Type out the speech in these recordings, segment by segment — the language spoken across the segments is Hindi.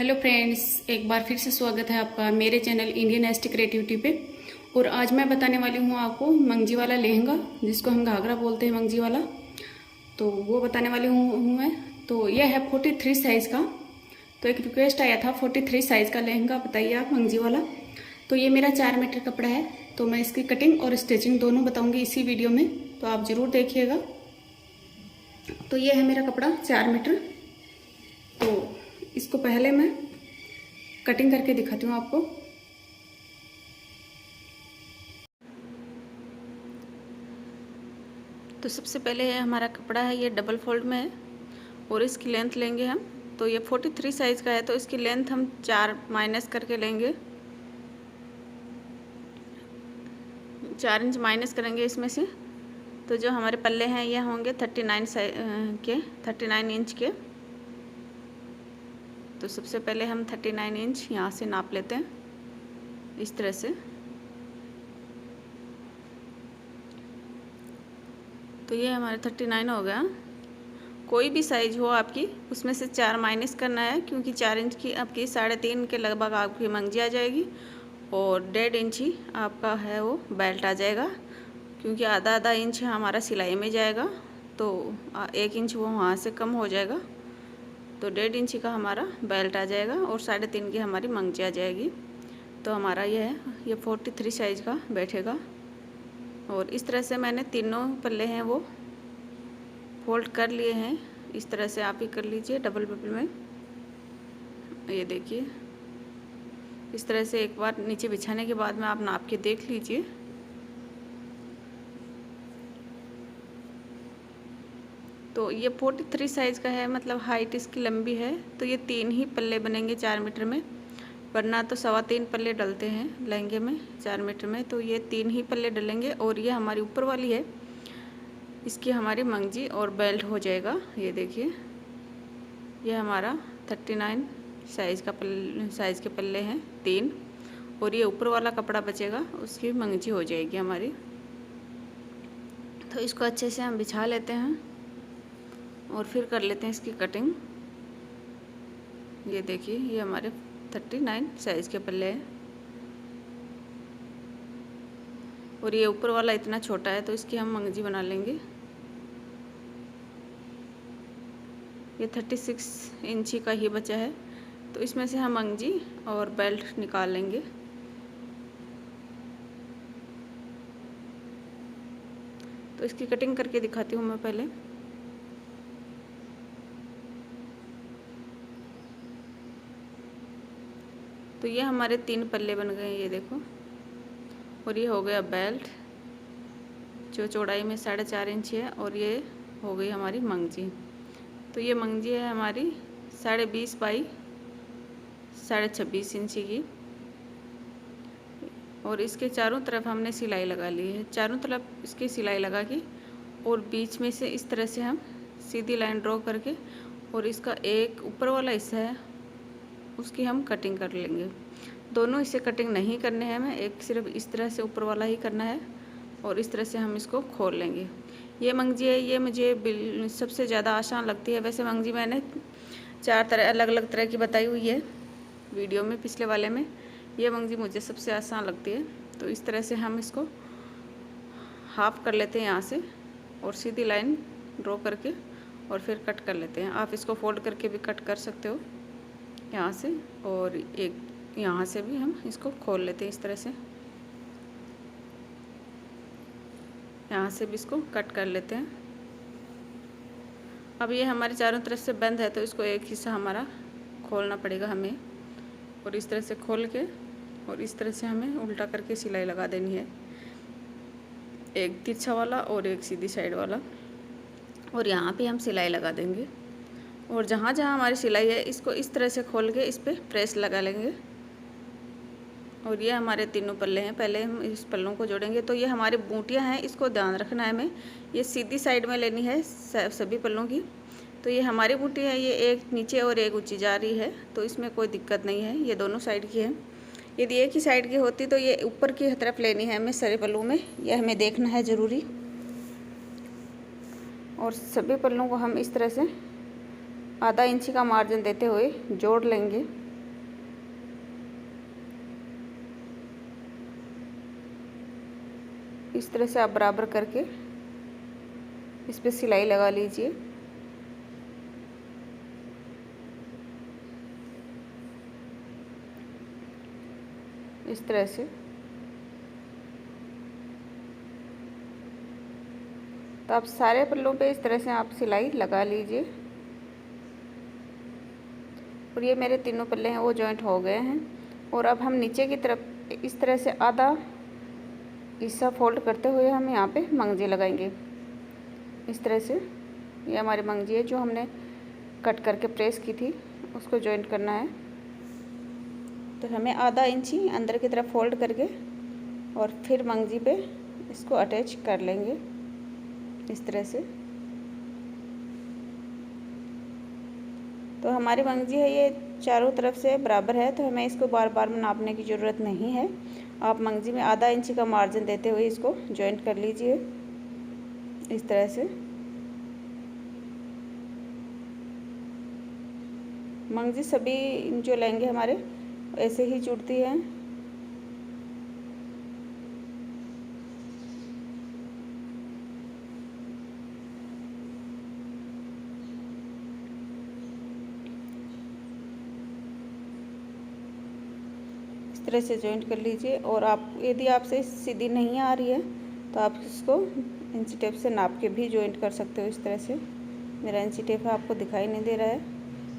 हेलो फ्रेंड्स, एक बार फिर से स्वागत है आपका मेरे चैनल इंडियन एस्टी क्रिएटिविटी पे। और आज मैं बताने वाली हूँ आपको मंगजी वाला लहंगा, जिसको हम घाघरा बोलते हैं मंगजी वाला। तो वो बताने वाली हूँ मैं। तो यह है 43 साइज़ का। तो एक रिक्वेस्ट आया था 43 साइज़ का लहंगा बताइए आप मंगजी वाला। तो ये मेरा 4 मीटर कपड़ा है। तो मैं इसकी कटिंग और स्टिचिंग दोनों बताऊँगी इसी वीडियो में, तो आप ज़रूर देखिएगा। तो ये है मेरा कपड़ा 4 मीटर। तो इसको पहले मैं कटिंग करके दिखाती हूँ आपको। तो सबसे पहले हमारा कपड़ा है, ये डबल फोल्ड में है और इसकी लेंथ लेंगे हम। तो ये 43 साइज़ का है, तो इसकी लेंथ हम 4 माइनस करके लेंगे। 4 इंच माइनस करेंगे इसमें से। तो जो हमारे पल्ले हैं ये होंगे 39 इंच के। तो सबसे पहले हम 39 इंच यहाँ से नाप लेते हैं इस तरह से। तो ये हमारे 39 हो गया। कोई भी साइज़ हो आपकी, उसमें से 4 माइनस करना है, क्योंकि 4 इंच की आपकी 3.5 के लगभग आपकी मंगजी आ जाएगी और 1.5 इंच ही आपका है वो बेल्ट आ जाएगा, क्योंकि आधा आधा इंच हमारा सिलाई में जाएगा। तो 1 इंच वो वहाँ से कम हो जाएगा। तो 1.5 इंच का हमारा बेल्ट आ जाएगा और 3.5 की हमारी मंगजी आ जाएगी। तो हमारा ये 43 साइज़ का बैठेगा। और इस तरह से मैंने तीनों पल्ले हैं वो फोल्ड कर लिए हैं। इस तरह से आप ही कर लीजिए डबल बबल में। ये देखिए, इस तरह से एक बार नीचे बिछाने के बाद में आप नाप के देख लीजिए। तो ये 43 साइज़ का है, मतलब हाइट इसकी लंबी है। तो ये 3 ही पल्ले बनेंगे 4 मीटर में, वरना तो 3.25 पल्ले डलते हैं लहंगे में 4 मीटर में। तो ये 3 ही पल्ले डलेंगे और ये हमारी ऊपर वाली है, इसकी हमारी मंगजी और बेल्ट हो जाएगा। ये देखिए, ये हमारा 39 साइज़ के पल्ले हैं 3, और ये ऊपर वाला कपड़ा बचेगा, उसकी मंगजी हो जाएगी हमारी। तो इसको अच्छे से हम बिछा लेते हैं और फिर कर लेते हैं इसकी कटिंग। ये देखिए, ये हमारे 39 साइज़ के पल्ले हैं और ये ऊपर वाला इतना छोटा है, तो इसकी हम मंगजी बना लेंगे। ये 36 इंची का ही बचा है, तो इसमें से हम मंगजी और बेल्ट निकाल लेंगे। तो इसकी कटिंग करके दिखाती हूँ मैं पहले। तो ये हमारे 3 पल्ले बन गए, ये देखो। और ये हो गया बेल्ट, जो चौड़ाई में 4.5 इंच है, और ये हो गई हमारी मंगजी। तो ये मंगजी है हमारी 20.5 बाई 26.5 इंची की। और इसके चारों तरफ हमने सिलाई लगा ली है। चारों तरफ इसकी सिलाई लगा के और बीच में से इस तरह से हम सीधी लाइन ड्रॉ करके, और इसका एक ऊपर वाला हिस्सा है उसकी हम कटिंग कर लेंगे। दोनों हिस्से कटिंग नहीं करने हैं हमें, एक सिर्फ इस तरह से ऊपर वाला ही करना है, और इस तरह से हम इसको खोल लेंगे। ये मंगजी है, ये मुझे सबसे ज़्यादा आसान लगती है। वैसे मंगजी मैंने 4 तरह अलग अलग तरह की बताई हुई है वीडियो में, पिछले वाले में। ये मंगजी मुझे सबसे आसान लगती है। तो इस तरह से हम इसको हाफ कर लेते हैं यहाँ से, और सीधी लाइन ड्रॉ करके और फिर कट कर लेते हैं। आप इसको फोल्ड करके भी कट कर सकते हो यहाँ से, और एक यहाँ से भी हम इसको खोल लेते हैं इस तरह से। यहाँ से भी इसको कट कर लेते हैं। अब ये हमारे चारों तरफ से बंद है, तो इसको एक हिस्सा हमारा खोलना पड़ेगा हमें, और इस तरह से खोल के और इस तरह से हमें उल्टा करके सिलाई लगा देनी है, एक तिरछा वाला और एक सीधी साइड वाला। और यहाँ पे हम सिलाई लगा देंगे, और जहाँ जहाँ हमारी सिलाई है इसको इस तरह से खोल के इस पर प्रेस लगा लेंगे। और ये हमारे तीनों पल्ले हैं, पहले हम इस पल्लों को जोड़ेंगे। तो ये हमारी बूटियाँ हैं, इसको ध्यान रखना है हमें, ये सीधी साइड में लेनी है सभी पल्लों की। तो ये हमारी बूटी है, ये एक नीचे और एक ऊंची जा रही है, तो इसमें कोई दिक्कत नहीं है, ये दोनों साइड की है। यदि एक ही साइड की होती तो ये ऊपर की तरफ लेनी है हमें सारे पल्लों में, यह हमें देखना है ज़रूरी। और सभी पल्लों को हम इस तरह से आधा इंच का मार्जिन देते हुए जोड़ लेंगे। इस तरह से आप बराबर करके इस पे सिलाई लगा लीजिए। इस तरह से तो आप सारे पल्लों पे इस तरह से आप सिलाई लगा लीजिए। और ये मेरे तीनों पल्ले हैं वो जॉइंट हो गए हैं। और अब हम नीचे की तरफ इस तरह से आधा हिस्सा फोल्ड करते हुए हम यहाँ पे मंगजी लगाएंगे। इस तरह से ये हमारी मंगजी है जो हमने कट करके प्रेस की थी, उसको जॉइंट करना है। तो हमें आधा इंच ही अंदर की तरफ फोल्ड करके और फिर मंगजी पे इसको अटैच कर लेंगे इस तरह से। तो हमारी मंगजी है ये चारों तरफ से बराबर है, तो हमें इसको बार बार नापने की ज़रूरत नहीं है। आप मंगजी में आधा इंच का मार्जिन देते हुए इसको जॉइंट कर लीजिए इस तरह से। मंगजी सभी जो लेंगे हमारे ऐसे ही जुड़ती है। इस तरह से जॉइंट कर लीजिए। और आप यदि आपसे सीधी नहीं आ रही है तो आप इसको इंची टेप से नाप के भी जॉइंट कर सकते हो इस तरह से। मेरा इंची टेप है, आपको दिखाई नहीं दे रहा है,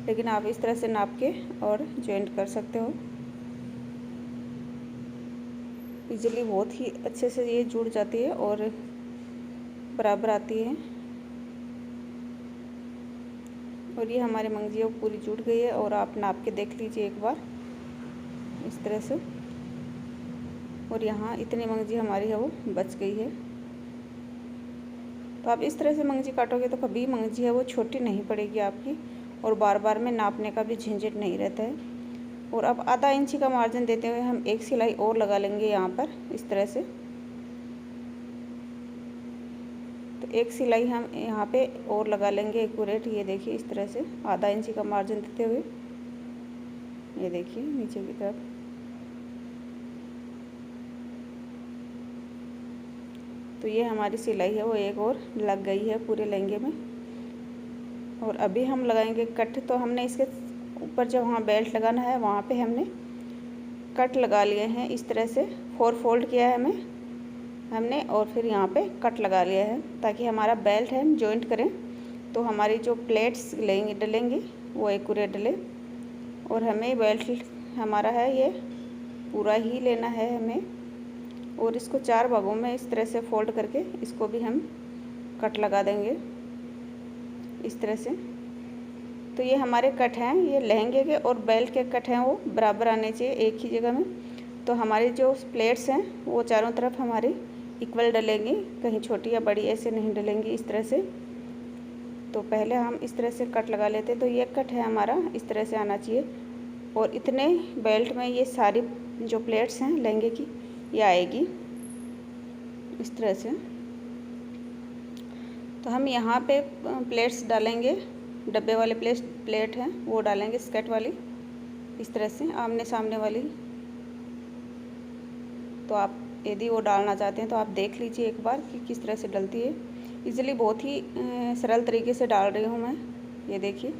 लेकिन आप इस तरह से नाप के और जॉइंट कर सकते हो। इजीली बहुत ही अच्छे से ये जुड़ जाती है और बराबर आती है। और ये हमारी मंगजी पूरी जुड़ गई है। और आप नाप के देख लीजिए एक बार इस तरह से। और यहाँ इतनी मंगजी हमारी है वो बच गई है। तो आप इस तरह से मंगजी काटोगे तो कभी मंगजी है वो छोटी नहीं पड़ेगी आपकी, और बार बार में नापने का भी झंझट नहीं रहता है। और अब आधा इंची का मार्जिन देते हुए हम एक सिलाई और लगा लेंगे यहाँ पर इस तरह से। तो एक सिलाई हम यहाँ पे और लगा लेंगे एक्यूरेट। ये देखिए इस तरह से आधा इंची का मार्जिन देते हुए, ये देखिए नीचे की तरफ। तो ये हमारी सिलाई है वो एक और लग गई है पूरे लहंगे में। और अभी हम लगाएंगे कट। तो हमने इसके ऊपर जो वहाँ बेल्ट लगाना है वहाँ पे हमने कट लगा लिए हैं इस तरह से। 4 फोल्ड किया है हमने और फिर यहाँ पे कट लगा लिया है, ताकि हमारा बेल्ट है हम जॉइंट करें तो हमारी जो प्लेट्स डलेंगी वो एक्यूरेट डले। और हमें बेल्ट हमारा है ये पूरा ही लेना है हमें। और इसको 4 भागों में इस तरह से फोल्ड करके इसको भी हम कट लगा देंगे इस तरह से। तो ये हमारे कट हैं, ये लहंगे के और बेल्ट के कट हैं वो बराबर आने चाहिए एक ही जगह में। तो हमारी जो प्लेट्स हैं वो चारों तरफ हमारी इक्वल डलेंगी, कहीं छोटी या बड़ी ऐसे नहीं डलेंगी इस तरह से। तो पहले हम इस तरह से कट लगा लेते। तो ये कट है हमारा इस तरह से आना चाहिए। और इतने बेल्ट में ये सारी जो प्लेट्स हैं लहंगे की ये आएगी इस तरह से। तो हम यहाँ पे प्लेट्स डालेंगे, डब्बे वाले प्लेट हैं वो डालेंगे स्कर्ट वाली इस तरह से आमने सामने वाली। तो आप यदि वो डालना चाहते हैं तो आप देख लीजिए एक बार कि किस तरह से डलती है। इजीली बहुत ही सरल तरीके से डाल रही हूँ मैं, ये देखिए।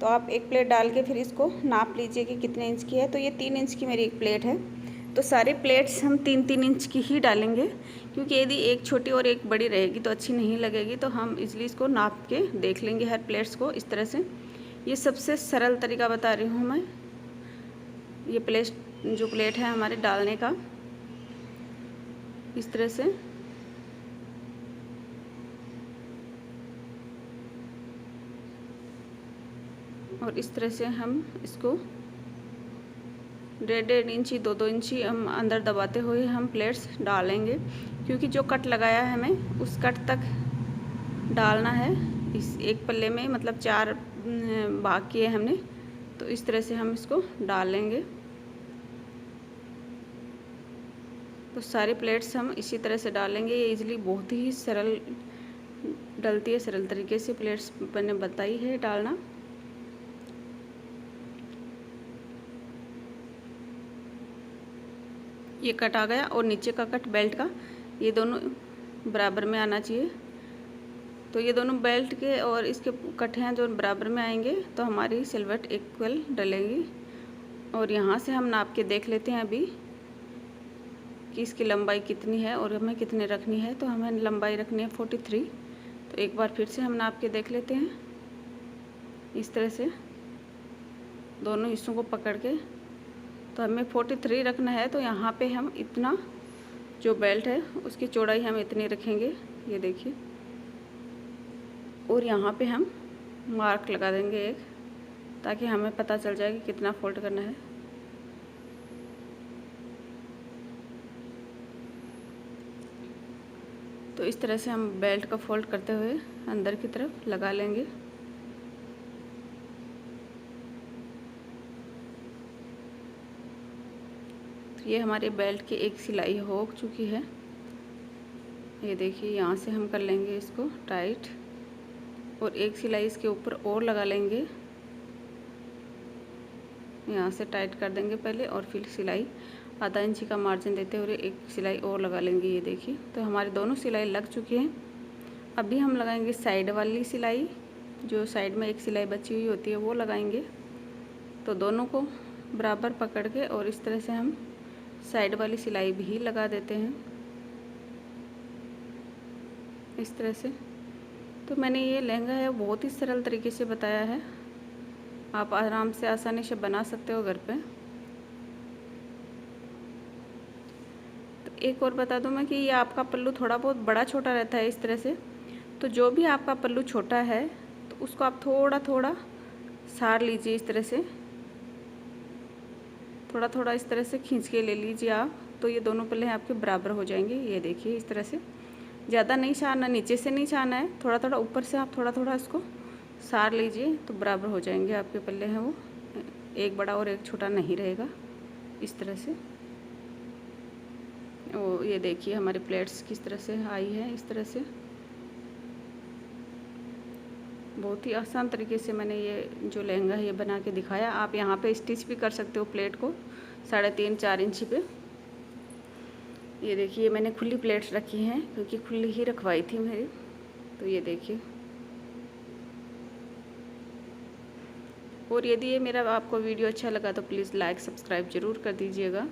तो आप एक प्लेट डाल के फिर इसको नाप लीजिए कि कितने इंच की है। तो ये 3 इंच की मेरी एक प्लेट है। तो सारे प्लेट्स हम 3-3 इंच की ही डालेंगे, क्योंकि यदि एक छोटी और एक बड़ी रहेगी तो अच्छी नहीं लगेगी। तो हम इसलिए इसको नाप के देख लेंगे हर प्लेट्स को इस तरह से। ये सबसे सरल तरीका बता रही हूँ मैं। ये प्लेट है हमारे डालने का इस तरह से। और इस तरह से हम इसको 1.5 इंची 2-2 इंची हम अंदर दबाते हुए हम प्लेट्स डालेंगे, क्योंकि जो कट लगाया है हमें उस कट तक डालना है इस एक पल्ले में। मतलब 4 भाग किए हमने, तो इस तरह से हम इसको डालेंगे। तो सारे प्लेट्स हम इसी तरह से डालेंगे। ये इजीली बहुत ही सरल डलती है, सरल तरीके से प्लेट्स मैंने बताई है डालना। ये कट आ गया और नीचे का कट बेल्ट का ये दोनों बराबर में आना चाहिए। तो ये दोनों बेल्ट के और इसके कट्ठियाँ जो बराबर में आएंगे तो हमारी सिलवट इक्वल डलेगी। और यहाँ से हम नाप के देख लेते हैं अभी कि इसकी लंबाई कितनी है और हमें कितने रखनी है। तो हमें लंबाई रखनी है 43। तो एक बार फिर से हम नाप के देख लेते हैं इस तरह से दोनों हिस्सों को पकड़ के। तो हमें 43 रखना है। तो यहाँ पे हम इतना जो बेल्ट है उसकी चौड़ाई हम इतनी रखेंगे, ये देखिए। और यहाँ पे हम मार्क लगा देंगे एक, ताकि हमें पता चल जाए कि कितना फोल्ड करना है। तो इस तरह से हम बेल्ट का फोल्ड करते हुए अंदर की तरफ लगा लेंगे। तो ये हमारे बेल्ट की एक सिलाई हो चुकी है, ये देखिए। यहाँ से हम कर लेंगे इसको टाइट और एक सिलाई इसके ऊपर और लगा लेंगे। यहाँ से टाइट कर देंगे पहले और फिर सिलाई आधा इंची का मार्जिन देते हुए एक सिलाई और लगा लेंगे, ये देखिए। तो हमारे दोनों सिलाई लग चुकी हैं। अभी हम लगाएंगे साइड वाली सिलाई, जो साइड में एक सिलाई बची हुई होती है वो लगाएंगे। तो दोनों को बराबर पकड़ के और इस तरह से हम साइड वाली सिलाई भी लगा देते हैं इस तरह से। तो मैंने ये लहंगा है बहुत ही सरल तरीके से बताया है, आप आराम से आसानी से बना सकते हो घर पे। तो एक और बता दूं मैं कि ये आपका पल्लू थोड़ा बहुत बड़ा छोटा रहता है इस तरह से। तो जो भी आपका पल्लू छोटा है तो उसको आप थोड़ा थोड़ा सार लीजिए इस तरह से, थोड़ा थोड़ा इस तरह से खींच के ले लीजिए आप। तो ये दोनों पल्ले आपके बराबर हो जाएंगे, ये देखिए इस तरह से। ज़्यादा नहीं छाना, नीचे से नहीं छाना है, थोड़ा थोड़ा ऊपर से आप थोड़ा थोड़ा इसको सार लीजिए तो बराबर हो जाएंगे आपके पल्ले हैं वो। एक बड़ा और एक छोटा नहीं रहेगा इस तरह से। वो ये देखिए हमारी प्लेट्स किस तरह से आई है इस तरह से। बहुत ही आसान तरीके से मैंने ये जो लहंगा है ये बना के दिखाया। आप यहाँ पे स्टिच भी कर सकते हो प्लेट को 3.5-4 इंच पे। ये देखिए मैंने खुली प्लेट्स रखी हैं क्योंकि खुली ही रखवाई थी मेरी। तो ये देखिए। और यदि ये मेरा आपको वीडियो अच्छा लगा तो प्लीज़ लाइक सब्सक्राइब ज़रूर कर दीजिएगा।